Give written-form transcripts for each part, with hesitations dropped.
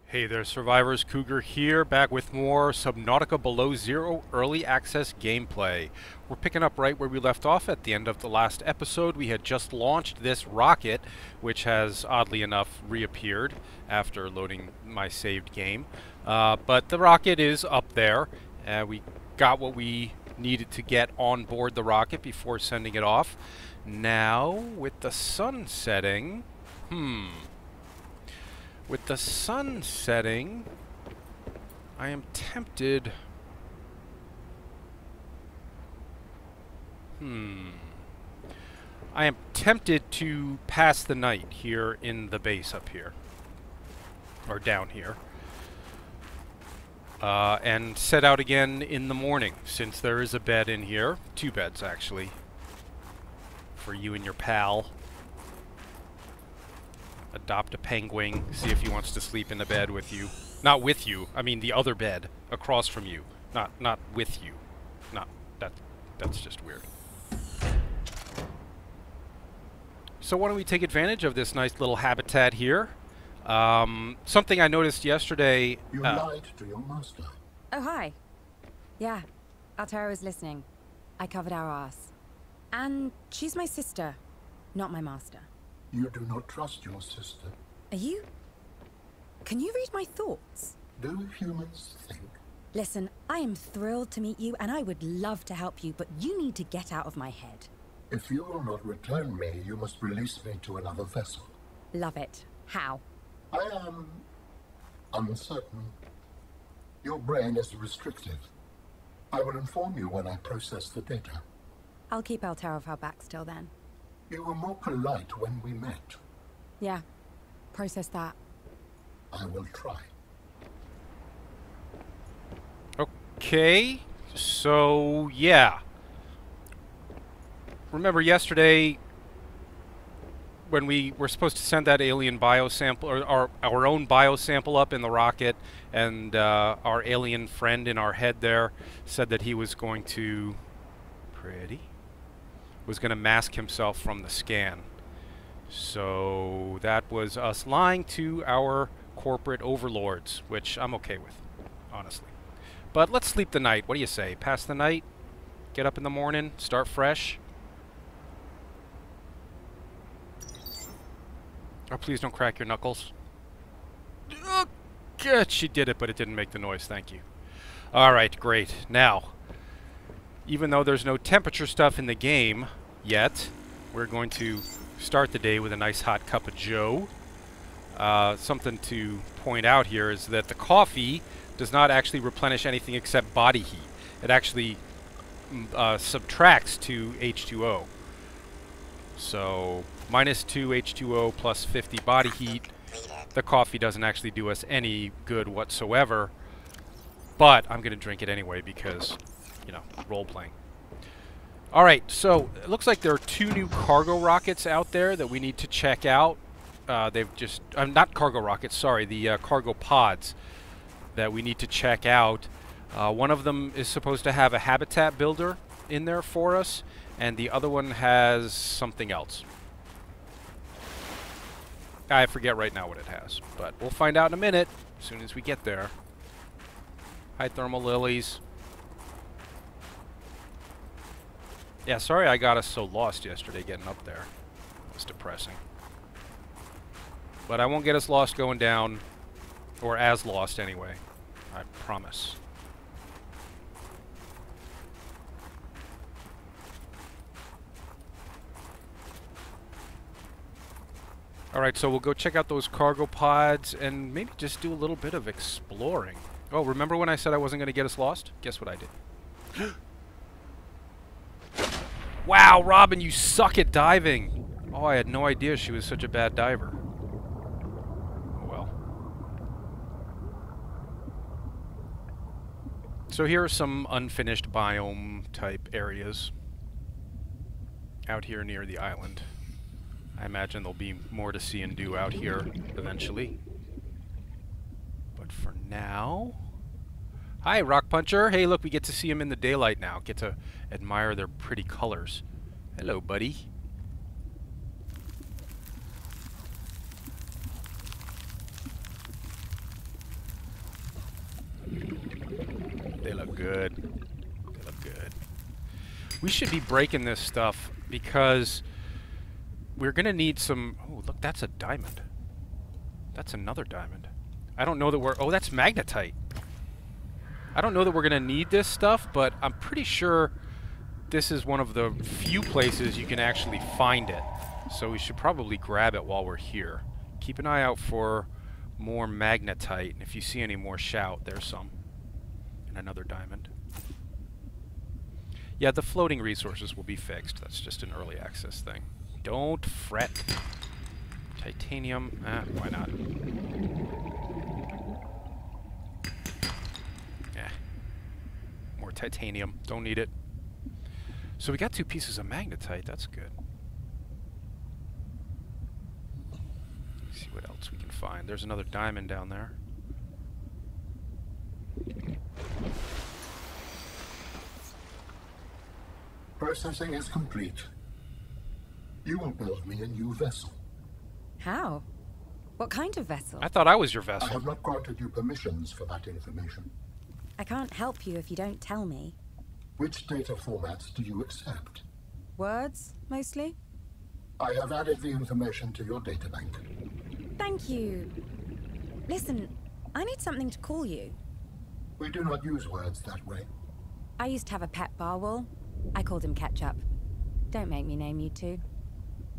Hey there, survivors. Cougar here, back with more Subnautica Below Zero early access gameplay. We're picking up right where we left off at the end of the last episode. We had just launched this rocket, which has, oddly enough, reappeared after loading my saved game. But the rocket is up there. We got what we needed to get on board the rocket before sending it off. Now, with the sun setting... With the sun setting, I am tempted... I am tempted to pass the night here in the base up here. Or down here. And set out again in the morning, since there is a bed in here. 2 beds, actually. For you and your pal. Adopt a penguin, see if he wants to sleep in the bed with you. Not with you, I mean the other bed across from you. Not with you. That's just weird. So why don't we take advantage of this nice little habitat here? Something I noticed yesterday... You lied to your master. Oh, hi. Yeah, Altera was listening. I covered our ass. And she's my sister, not my master. You do not trust your sister. Are you? Can you read my thoughts? Do humans think? Listen, I am thrilled to meet you, and I would love to help you, but you need to get out of my head. If you will not return me, you must release me to another vessel. Love it. How? I am uncertain. Your brain is restrictive. I will inform you when I process the data. I'll keep Altera off our backs till then. You were more polite when we met. Yeah, process that. I will try. Okay, so yeah. Remember yesterday when we were supposed to send that alien biosample, or our own biosample up in the rocket, and our alien friend in our head there said that he was going to... was going to mask himself from the scan. So that was us lying to our corporate overlords, which I'm okay with, honestly. But let's sleep the night. What do you say? Pass the night, get up in the morning, start fresh. Oh, please don't crack your knuckles. Oh, good. She did it, but it didn't make the noise. Thank you. All right, great. Now, even though there's no temperature stuff in the game yet, we're going to start the day with a nice hot cup of joe. Something to point out here is that the coffee does not actually replenish anything except body heat. It actually subtracts to H2O. So, -2 H2O plus 50 body heat. The coffee doesn't actually do us any good whatsoever. But I'm going to drink it anyway because... you know, role-playing. Alright, so it looks like there are 2 new cargo rockets out there that we need to check out. They've just... not cargo rockets, sorry, the cargo pods that we need to check out. One of them is supposed to have a habitat builder in there for us, and the other one has something else. I forget right now what it has, but we'll find out in a minute, as soon as we get there. Hi, thermal lilies. Yeah, sorry I got us so lost yesterday getting up there. It was depressing. But I won't get us lost going down, or as lost anyway. I promise. Alright, so we'll go check out those cargo pods and maybe just do a little bit of exploring. Oh, remember when I said I wasn't going to get us lost? Guess what I did. Wow, Robin, you suck at diving. Oh, I had no idea she was such a bad diver. Oh, well. So here are some unfinished biome-type areas out here near the island. I imagine there'll be more to see and do out here eventually. But for now... Hi, Rock Puncher. Hey, look, we get to see him in the daylight now. Get to admire their pretty colors. Hello, buddy. good. They look good. We should be breaking this stuff because we're going to need some... Oh, look, that's a diamond. That's another diamond. I don't know that we're... Oh, that's magnetite. I don't know that we're going to need this stuff, but I'm pretty sure this is one of the few places you can actually find it. So we should probably grab it while we're here. Keep an eye out for more magnetite. And if you see any more, shout. There's some. And another diamond. Yeah, the floating resources will be fixed. That's just an early access thing. Don't fret. Titanium. Why not? Yeah. More titanium. Don't need it. So we got 2 pieces of magnetite. That's good. Let's see what else we can find. There's another diamond down there. Processing is complete. You will build me a new vessel. How? What kind of vessel? I thought I was your I vessel. have not granted you permissions for that information. I can't help you if you don't tell me. Which data formats do you accept? Words, mostly? I have added the information to your databank. Thank you. Listen, I need something to call you. We do not use words that way. I used to have a pet barwol. I called him Ketchup. Don't make me name you two.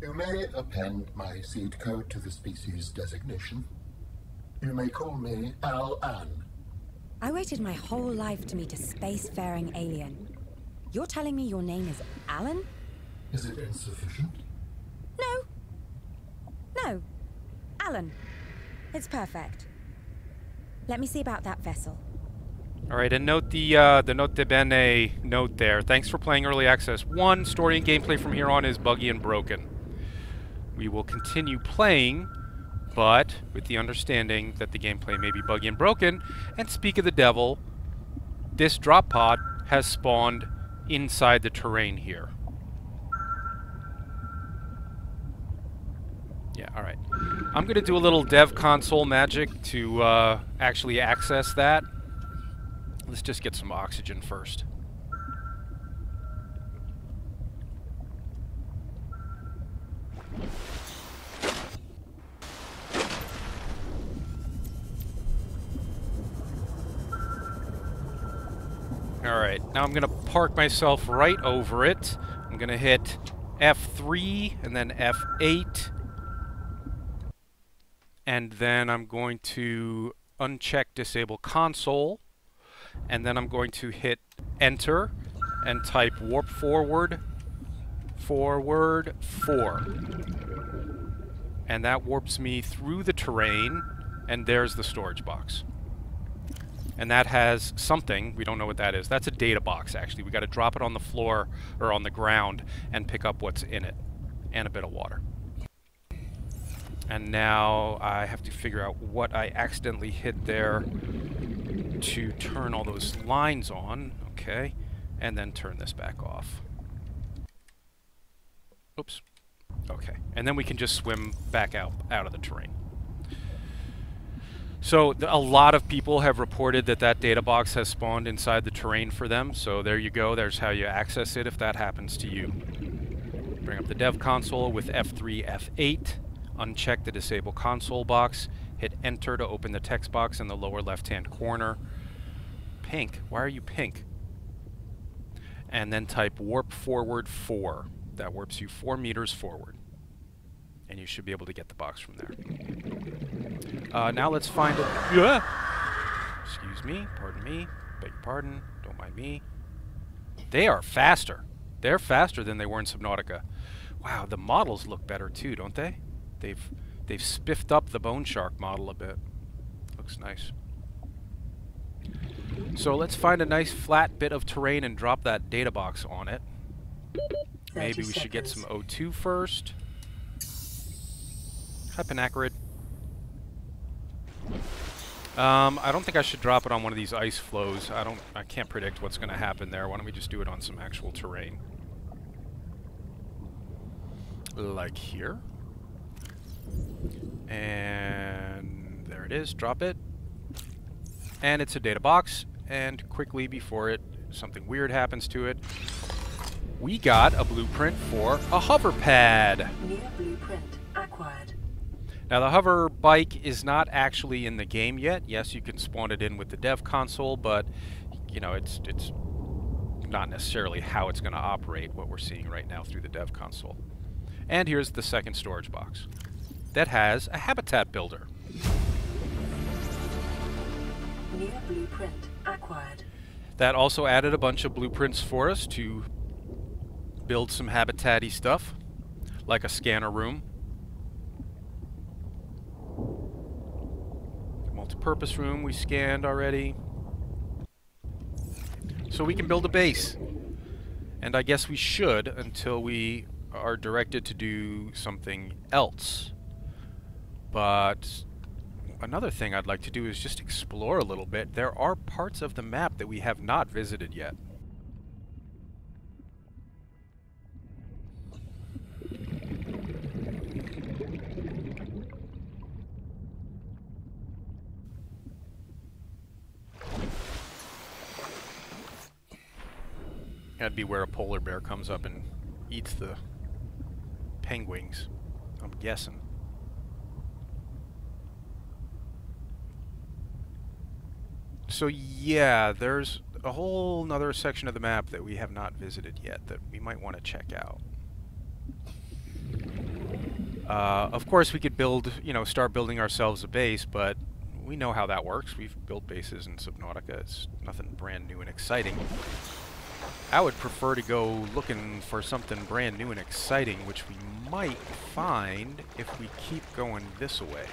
You may append my seed code to the species designation. You may call me Al-An. I waited my whole life to meet a spacefaring alien. You're telling me your name is Alan? Is it insufficient? No. No. Alan. It's perfect. Let me see about that vessel. All right, and note the note de bene note there. Thanks for playing Early Access 1. Story and gameplay from here on is buggy and broken. We will continue playing, but with the understanding that the gameplay may be buggy and broken. And speak of the devil, this drop pod has spawned inside the terrain here. Yeah, all right. I'm going to do a little dev console magic to actually access that. Let's just get some oxygen first. Alright, now I'm going to park myself right over it. I'm going to hit F3 and then F8. And then I'm going to uncheck disable console. And then I'm going to hit enter and type warp forward 4. And that warps me through the terrain, and there's the storage box. And that has something, we don't know what that is. That's a data box, actually. We got to drop it on the floor or on the ground and pick up what's in it, and a bit of water. And now I have to figure out what I accidentally hit there to turn all those lines on, okay, and then turn this back off. Oops. Okay, and then we can just swim back out of the terrain. So a lot of people have reported that that data box has spawned inside the terrain for them, so there you go, there's how you access it if that happens to you. Bring up the dev console with F3, F8, uncheck the disable console box, hit enter to open the text box in the lower left-hand corner. Pink, why are you pink? And then type warp forward 4. That warps you 4 meters forward. And you should be able to get the box from there. Now let's find it. Excuse me, pardon me, beg your pardon, don't mind me. They are faster. They're faster than they were in Subnautica. Wow, the models look better too, don't they? They've spiffed up the bone shark model a bit. Looks nice. So let's find a nice flat bit of terrain and drop that data box on it. Maybe we should get some O2 first. Hi, Panacarid. I don't think I should drop it on one of these ice flows. I can't predict what's going to happen there. Why don't we just do it on some actual terrain? Like here. And there it is. Drop it. And it's a data box. and quickly before something weird happens to it, we got a blueprint for a hover pad. New blueprint acquired. Now the hover bike is not actually in the game yet. Yes, you can spawn it in with the dev console, but you know, it's not necessarily how it's going to operate, what we're seeing right now through the dev console. And here's the second storage box that has a habitat builder. New blueprint acquired. That also added a bunch of blueprints for us to build some habitat-y stuff, like a scanner room, multi-purpose room we scanned already. So we can build a base. And I guess we should until we are directed to do something else. But another thing I'd like to do is just explore a little bit. There are parts of the map that we have not visited yet. That'd be where a polar bear comes up and eats the penguins, I'm guessing. So yeah, there's a whole nother section of the map that we have not visited yet that we might want to check out. Of course we could build, you know, start building ourselves a base, but we know how that works. We've built bases in Subnautica. It's nothing brand new and exciting. I would prefer to go looking for something brand new and exciting, which we might find if we keep going this way.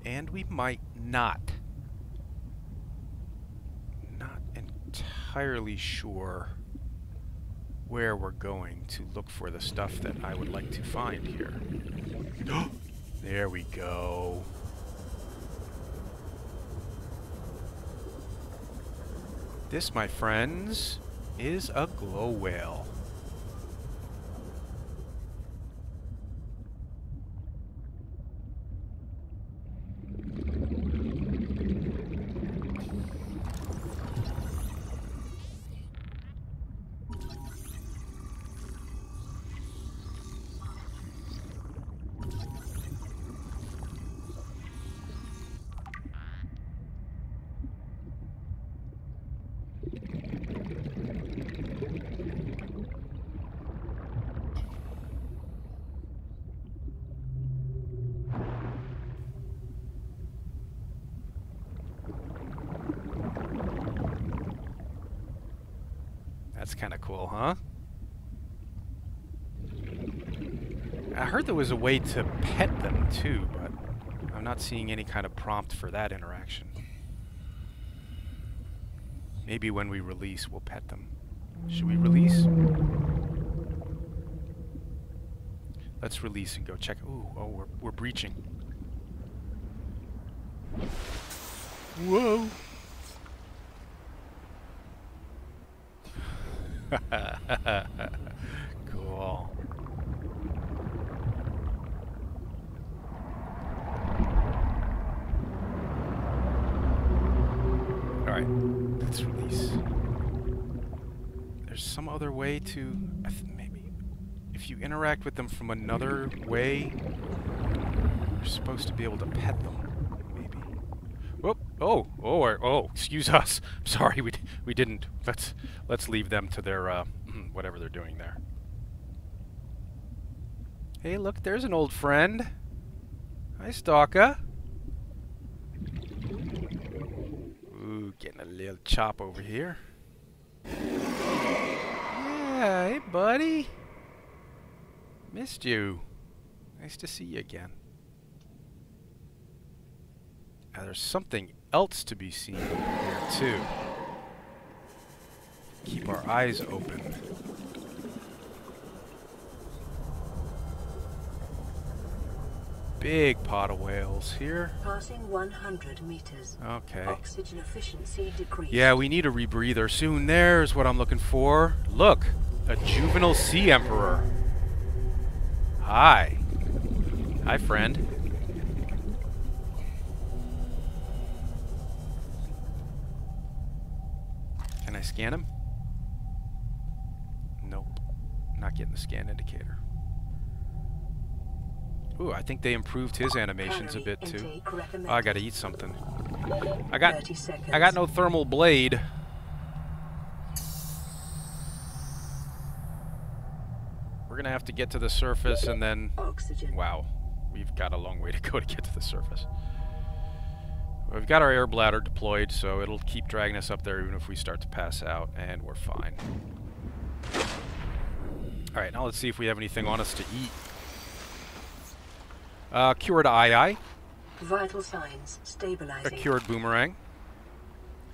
And we might not. Not entirely sure where we're going to look for the stuff that I would like to find here. There we go. This, my friends, is a glow whale. That's kind of cool, huh? I heard there was a way to pet them too, but I'm not seeing any kind of prompt for that interaction. Maybe when we release, we'll pet them. Should we release? Let's release and go check. Ooh, oh, we're breaching. Whoa! Cool. Alright, let's release. There's some other way to... maybe if you interact with them from another way, you're supposed to be able to pet them. Maybe. Whoop! Oh, excuse us. I'm sorry, we didn't. Let's leave them to their whatever they're doing there. Hey, look, there's an old friend. Hi, Stalker. Ooh, getting a little chop over here. Yeah, hey, buddy. Missed you. Nice to see you again. Now, there's something else to be seen here, too. Keep our eyes open. Big pot of whales here. Passing 100 meters. Okay. Oxygen efficiency decreased. Yeah, we need a rebreather soon. There's what I'm looking for. Look! A juvenile sea emperor. Hi. Hi, friend. Can I scan him? Nope. Not getting the scan indicator. Ooh, I think they improved his animations a bit too. Oh, I gotta eat something. I got no thermal blade. We're gonna have to get to the surface and then... Oxygen. Wow. We've got a long way to go to get to the surface. We've got our air bladder deployed, so it'll keep dragging us up there even if we start to pass out, and we're fine. Alright, now let's see if we have anything on us to eat. Cured eye, Vital signs stabilizing. a cured boomerang,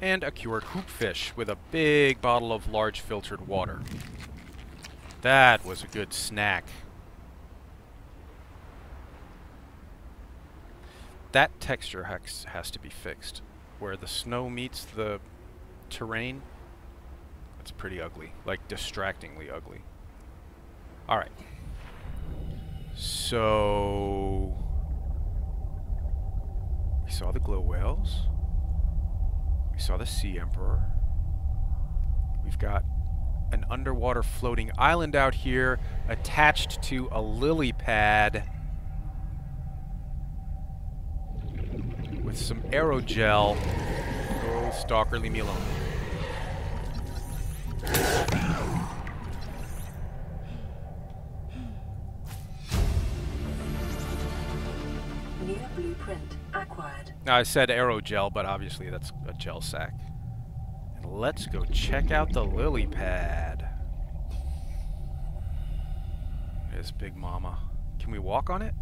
and a cured hoopfish with a big bottle of large filtered water. That was a good snack. That texture has to be fixed. Where the snow meets the terrain, that's pretty ugly. Like, distractingly ugly. Alright. So... we saw the glow whales. We saw the sea emperor. We've got an underwater floating island out here attached to a lily pad with some aerogel. Oh, stalker, leave me alone. New blueprint acquired. Now, I said aerogel, but obviously that's a gel sack. And let's go check out the lily pad. There's Big Mama. Can we walk on it?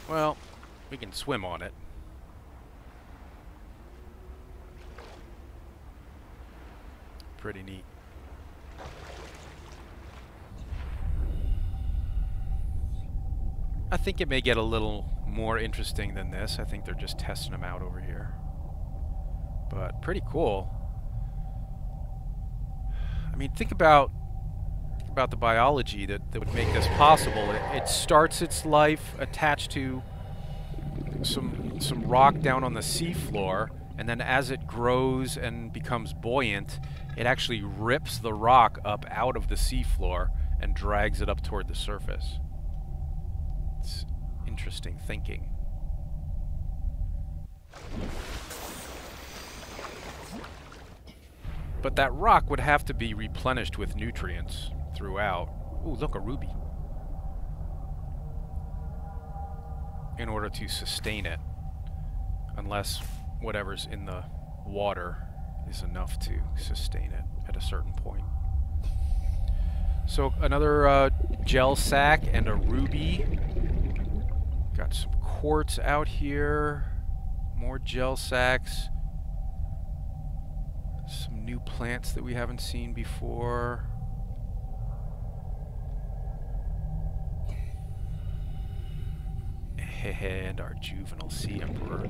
Well, we can swim on it. Pretty neat. I think it may get a little more interesting than this. I think they're just testing them out over here. But pretty cool. I mean, think about the biology that would make this possible. It starts its life attached to some rock down on the seafloor, and then as it grows and becomes buoyant, it actually rips the rock up out of the seafloor and drags it up toward the surface. It's interesting thinking. But that rock would have to be replenished with nutrients throughout. Ooh, look, a ruby. In order to sustain it. Unless whatever's in the water is enough to sustain it at a certain point. So another gel sack and a ruby. Got some quartz out here. More gel sacks. Some new plants that we haven't seen before. And our juvenile sea emperor.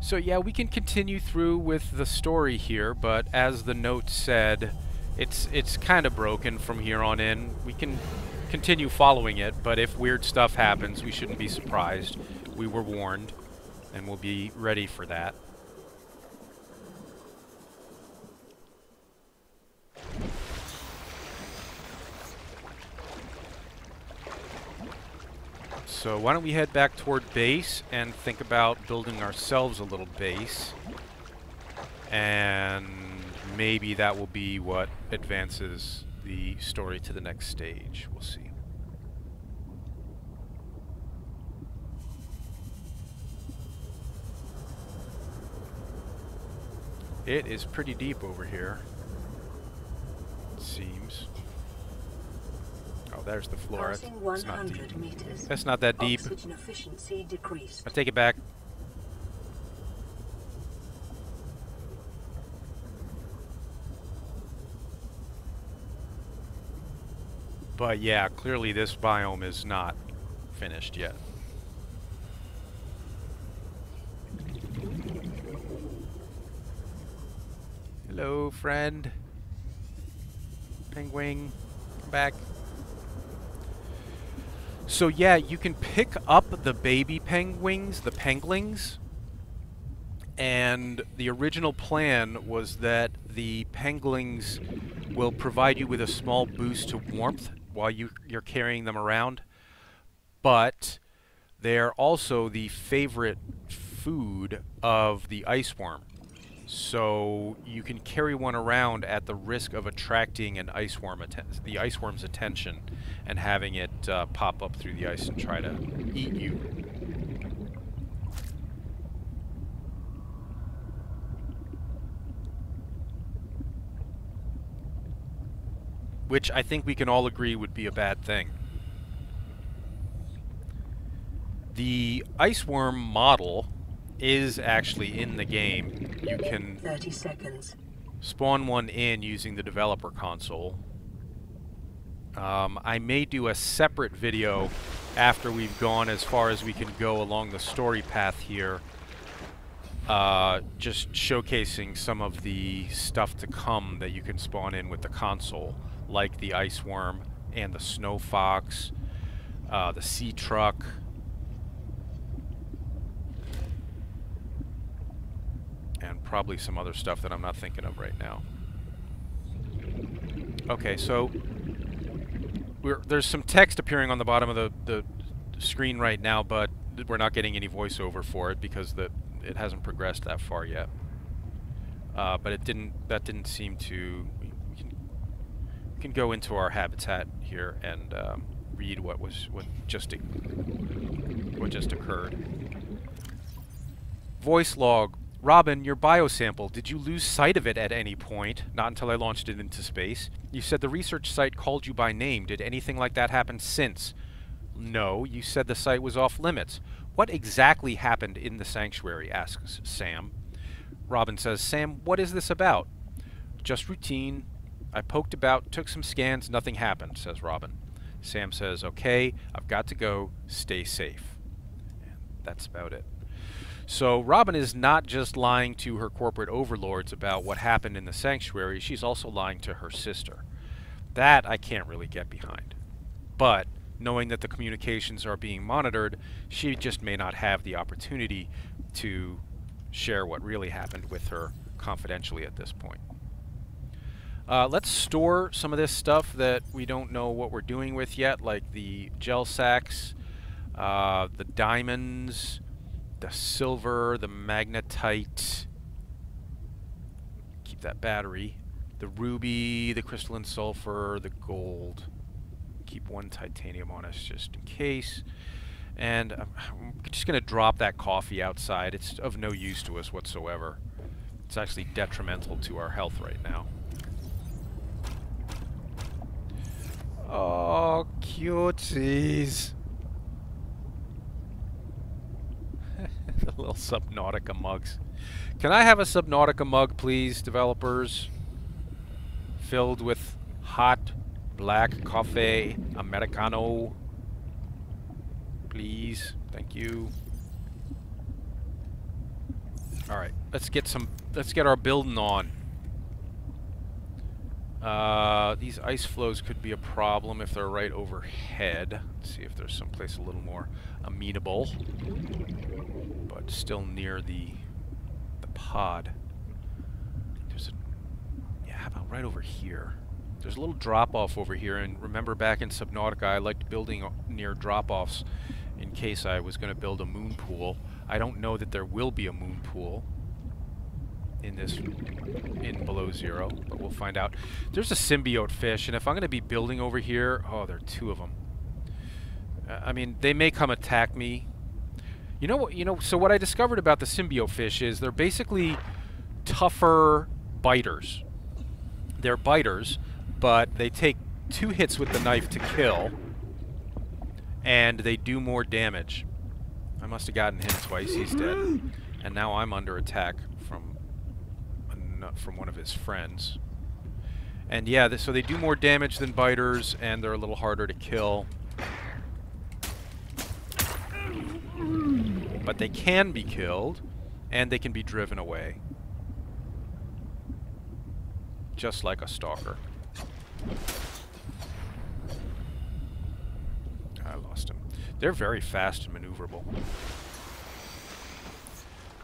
So yeah, we can continue through with the story here, but as the note said, it's kind of broken from here on in. We can continue following it, but if weird stuff happens, we shouldn't be surprised. We were warned, and we'll be ready for that. So why don't we head back toward base and think about building ourselves a little base. And maybe that will be what advances the story to the next stage. We'll see. It is pretty deep over here, it seems. Oh, there's the floor. It's not deep. Meters. That's not that deep. Oxygen efficiency decreased. I take it back. But yeah, clearly this biome is not finished yet. Hello, friend. Penguin, come back. So yeah, you can pick up the baby penguins, the penglings, and the original plan was that the penglings will provide you with a small boost to warmth while you're carrying them around, but they're also the favorite food of the ice worm. So you can carry one around at the risk of attracting an ice worm the ice worm's attention and having it pop up through the ice and try to eat you. Which I think we can all agree would be a bad thing. The ice worm model is actually in the game. You can 30 seconds. spawn one in using the developer console. I may do a separate video after we've gone as far as we can go along the story path here, just showcasing some of the stuff to come that you can spawn in with the console, like the ice worm and the snow fox, the sea truck. And probably some other stuff that I'm not thinking of right now. Okay, so there's some text appearing on the bottom of the screen right now, but we're not getting any voiceover for it because it hasn't progressed that far yet. But that didn't seem to. We can go into our habitat here and read what just occurred. Voice log. Robin, your biosample, did you lose sight of it at any point? Not until I launched it into space. You said the research site called you by name. Did anything like that happen since? No, you said the site was off limits. What exactly happened in the sanctuary? Asks Sam. Robin says, Sam, what is this about? Just routine. I poked about, took some scans, nothing happened, says Robin. Sam says, okay, I've got to go. Stay safe. And that's about it. So Robin is not just lying to her corporate overlords about what happened in the sanctuary, she's also lying to her sister. That I can't really get behind. But knowing that the communications are being monitored, she just may not have the opportunity to share what really happened with her confidentially at this point. Let's store some of this stuff that we don't know what we're doing with yet, like the gel sacks, the diamonds, the silver, the magnetite, keep that battery, the ruby, the crystalline sulfur, the gold. Keep one titanium on us just in case. And I'm just going to drop that coffee outside. It's of no use to us whatsoever. It's actually detrimental to our health right now. Oh, cuties. The little Subnautica mugs. Can I have a Subnautica mug, please, developers? Filled with hot black coffee Americano. Please. Thank you. Alright, let's get our building on. These ice flows could be a problem if they're right overhead. Let's see if there's someplace a little more amenable, but still near the pod. How about right over here? There's a little drop-off over here, and remember back in Subnautica I liked building near drop-offs in case I was going to build a moon pool. I don't know that there will be a moon pool in below zero, but we'll find out. There's a symbiote fish, and if I'm going to be building over here, oh, there are two of them. I mean, they may come attack me. So what I discovered about the symbiote fish is they're basically tougher biters. They're biters, but they take 2 hits with the knife to kill, and they do more damage. I must have gotten him twice. He's dead, and now I'm under attack from one of his friends. And yeah, so they do more damage than biters, and they're a little harder to kill. But they can be killed, and they can be driven away. Just like a stalker. I lost him. They're very fast and maneuverable.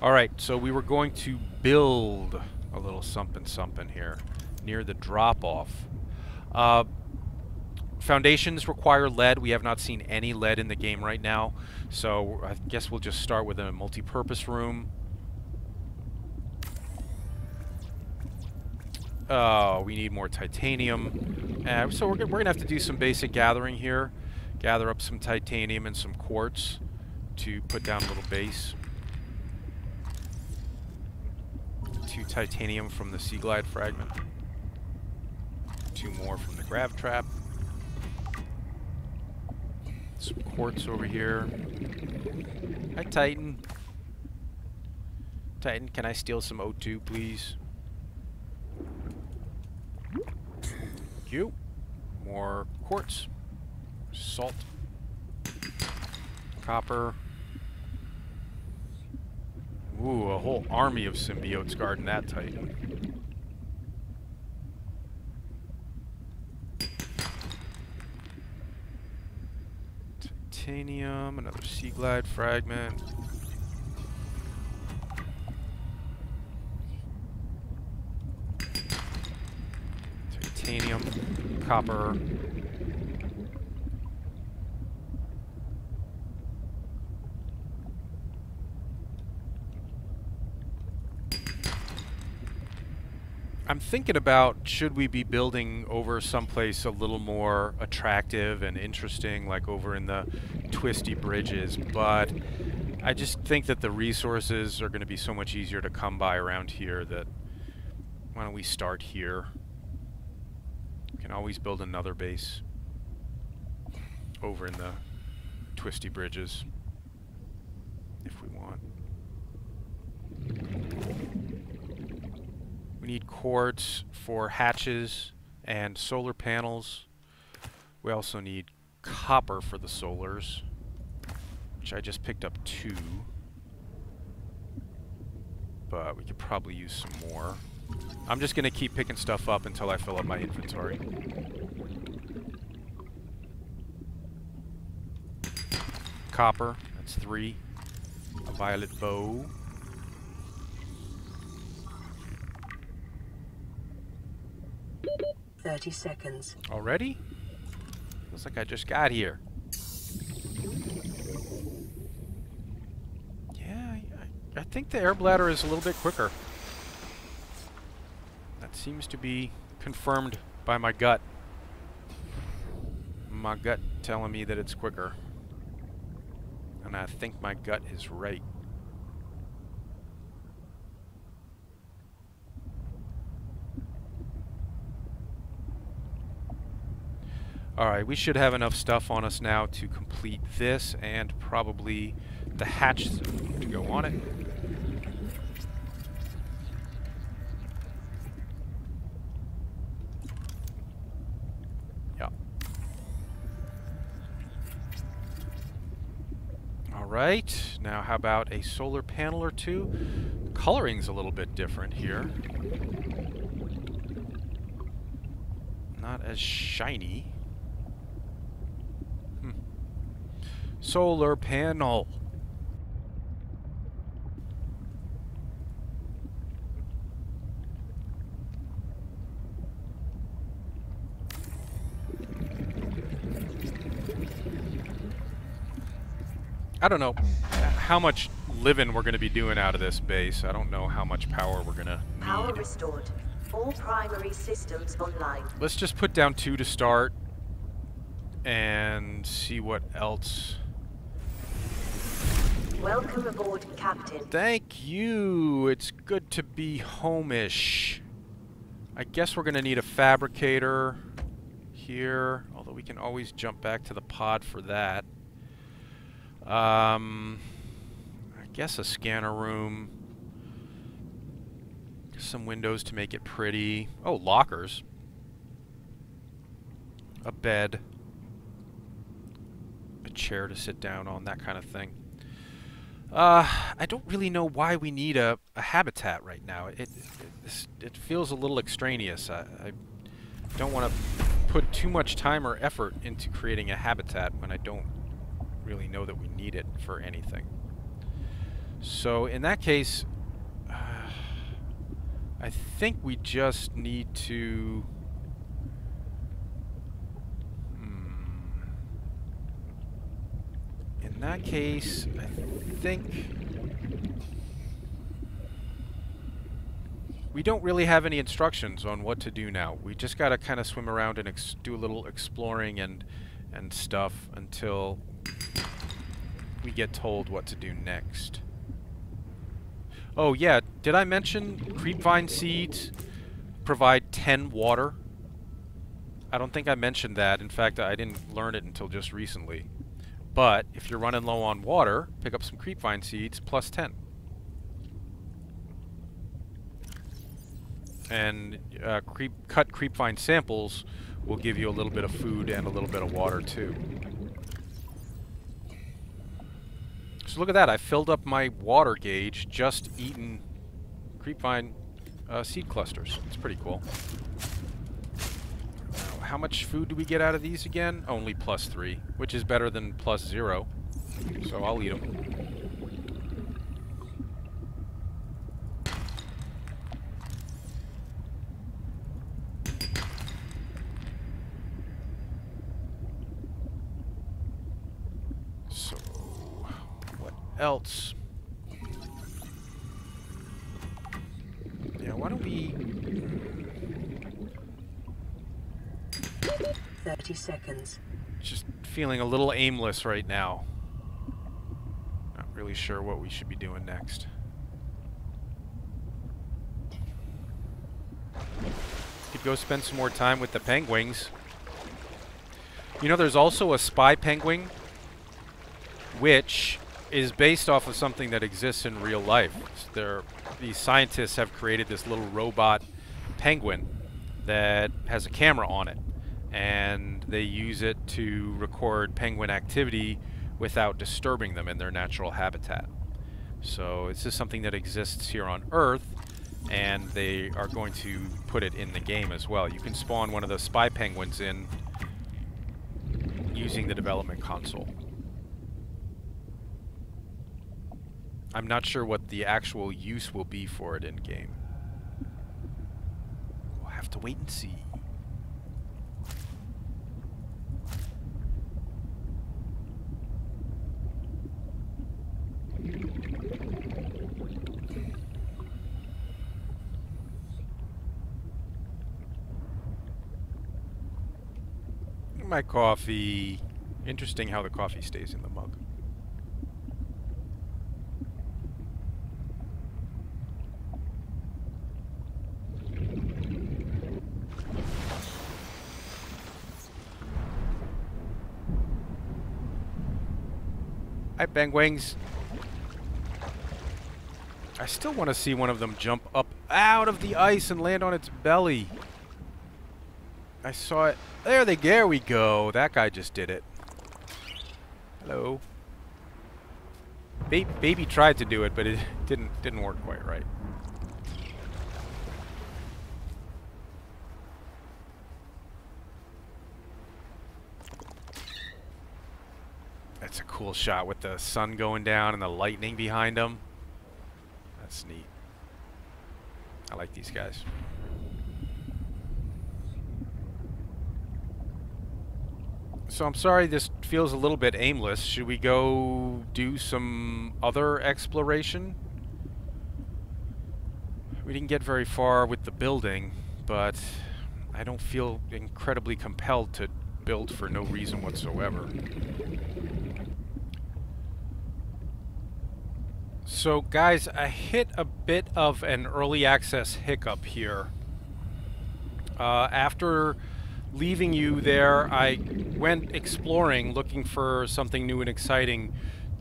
Alright, so we were going to build a little something here near the drop-off. Foundations require lead. We have not seen any lead in the game right now, so I guess we'll just start with a multi-purpose room. Oh, we need more titanium. So we're gonna have to do some basic gathering here. Gather up some titanium and some quartz to put down a little base. 2 titanium from the sea glide fragment. 2 more from the grav trap. Some quartz over here. Hi, Titan. Titan, can I steal some O2, please? Thank you. More quartz. Salt. Copper. Ooh, a whole army of symbiotes guarding that Titan. Titanium, another sea glide fragment. Titanium, copper. I'm thinking about, should we be building over someplace a little more attractive and interesting, like over in the twisty bridges, but I just think that the resources are going to be so much easier to come by around here that why don't we start here? We can always build another base over in the twisty bridges if we want. We need quartz for hatches and solar panels. We also need copper for the solars, which I just picked up 2. But we could probably use some more. I'm just going to keep picking stuff up until I fill up my inventory. Copper, that's 3. A violet bow. "30 seconds. Already? Looks like I just got here. Yeah, I think the air bladder is a little bit quicker. That seems to be confirmed by my gut. My gut telling me that it's quicker. And I think my gut is right. Alright, we should have enough stuff on us now to complete this and probably the hatch to go on it. Yeah. Alright, now how about a solar panel or 2? The coloring's a little bit different here. Not as shiny. Solar panel. I don't know how much living we're going to be doing out of this base. I don't know how much power we're going to need. Power restored. All primary systems online. Let's just put down 2 to start and see what else. Welcome aboard, Captain. Thank you. It's good to be home-ish. I guess we're going to need a fabricator here, although we can always jump back to the pod for that. I guess a scanner room. Some windows to make it pretty. Oh, lockers. a bed, a chair to sit down on, that kind of thing. I don't really know why we need a habitat right now. It feels a little extraneous. I don't want to put too much time or effort into creating a habitat when I don't really know that we need it for anything. So in that case, I think we just need to... In that case, I think we don't really have any instructions on what to do now. We just gotta kind of swim around and do a little exploring and stuff until we get told what to do next. Oh yeah, did I mention creepvine seeds provide 10 water? I don't think I mentioned that. In fact, I didn't learn it until just recently. But if you're running low on water, pick up some creepvine seeds, plus 10. And cut creepvine samples will give you a little bit of food and a little bit of water too. So look at that, I filled up my water gauge just eating creepvine seed clusters. It's pretty cool. How much food do we get out of these again? Only plus 3, which is better than plus 0. So I'll eat them. So, what else? Yeah, why don't we... 30 seconds. Just feeling a little aimless right now. Not really sure what we should be doing next. Could go spend some more time with the penguins. You know, there's also a spy penguin, which is based off of something that exists in real life. These scientists have created this little robot penguin that has a camera on it. And they use it to record penguin activity without disturbing them in their natural habitat. So this is something that exists here on Earth, and they are going to put it in the game as well. You can spawn one of those spy penguins in using the development console. I'm not sure what the actual use will be for it in game. We'll have to wait and see. My coffee. Interesting how the coffee stays in the mug. Hi, penguins. I still want to see one of them jump up out of the ice and land on its belly. I saw it. There we go. That guy just did it. Hello. Baby tried to do it, but it didn't work quite right. That's a cool shot with the sun going down and the lightning behind him. That's neat. I like these guys. So I'm sorry this feels a little bit aimless. Should we go do some other exploration? We didn't get very far with the building, but I don't feel incredibly compelled to build for no reason whatsoever. So guys, I hit a bit of an early access hiccup here. After leaving you there, I went exploring, looking for something new and exciting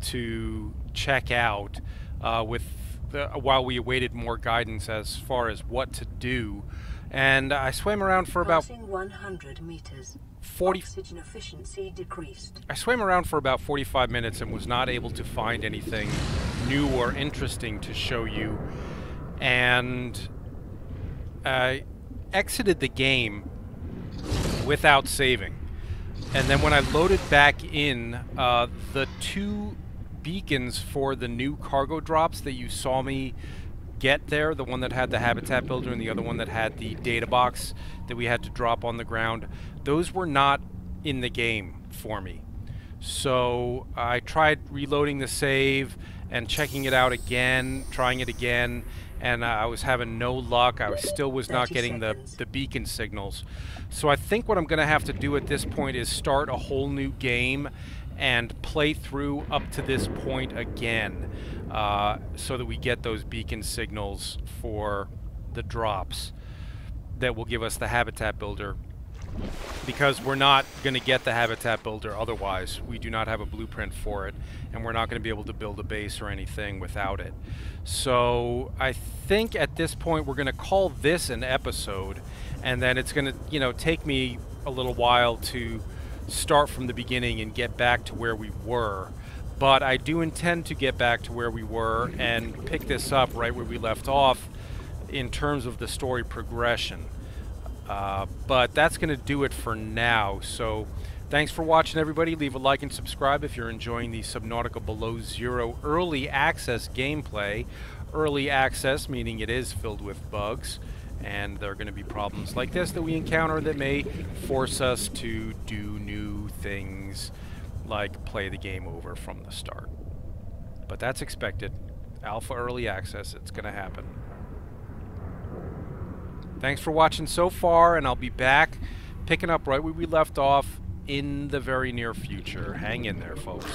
to check out while we awaited more guidance as far as what to do. And I swam around for about Passing 100 meters. 40... Oxygen efficiency decreased. I swam around for about 45 minutes and was not able to find anything new or interesting to show you. And I exited the game without saving. And then when I loaded back in, the 2 beacons for the new cargo drops that you saw me get there, the one that had the habitat builder and the other one that had the data box that we had to drop on the ground, those were not in the game for me. So I tried reloading the save and checking it out again, trying it again, and I was having no luck. I still was not getting the beacon signals. So I think what I'm going to have to do at this point is start a whole new game and play through up to this point again, so that we get those beacon signals for the drops that will give us the habitat builder, because we're not going to get the habitat builder otherwise. We do not have a blueprint for it, and we're not going to be able to build a base or anything without it. So I think at this point we're going to call this an episode, and then it's going to, you know, take me a little while to start from the beginning and get back to where we were. But I do intend to get back to where we were and pick this up right where we left off in terms of the story progression. But that's going to do it for now. So thanks for watching, everybody. Leave a like and subscribe if you're enjoying the Subnautica Below Zero early access gameplay. Early access meaning it is filled with bugs, and there are going to be problems like this that we encounter that may force us to do new things, like play the game over from the start. But that's expected. Alpha early access, it's going to happen. Thanks for watching so far, and I'll be back picking up right where we left off in the very near future. Hang in there, folks.